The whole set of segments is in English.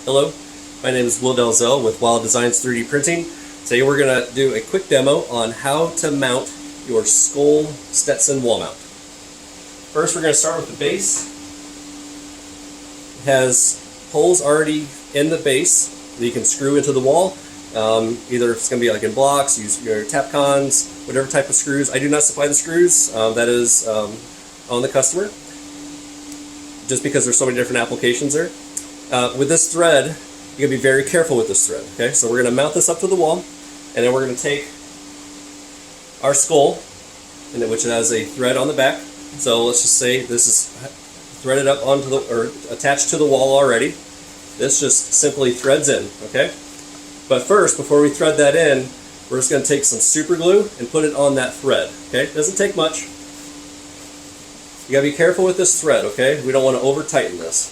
Hello, my name is Will Delzell with Wild Designs 3D Printing. Today we're going to do a quick demo on how to mount your skull Stetson wall mount. First we're going to start with the base. It has holes already in the base that you can screw into the wall. Either it's going to be like in blocks, use your Tapcons, whatever type of screws. I do not supply the screws, that is on the customer, just because there's so many different applications there. With this thread, you're going to be very careful with this thread. Okay, so we're going to mount this up to the wall, and then we're going to take our skull, which has a thread on the back. So let's just say this is threaded up onto the, or attached to the wall already. This just simply threads in. Okay, but first, before we thread that in, we're just going to take some super glue and put it on that thread. Okay, it doesn't take much. You got to be careful with this thread. Okay, we don't want to over tighten this.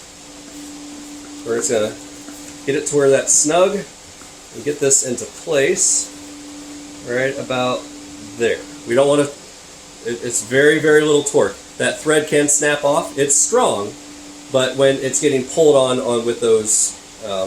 We're just going to get it to where that's snug and get this into place right about there. We don't want to, it's very, very little torque. That thread can snap off. It's strong, but when it's getting pulled on with those,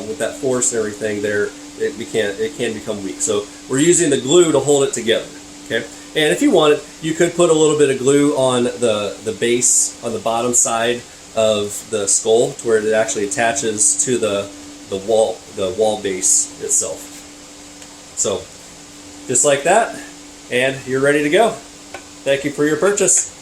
with that force and everything there, it can become weak. So we're using the glue to hold it together. Okay, and if you wanted, you could put a little bit of glue on the base on the bottom side of the skull to where it actually attaches to the wall base itself. So just like that, and you're ready to go. Thank you for your purchase.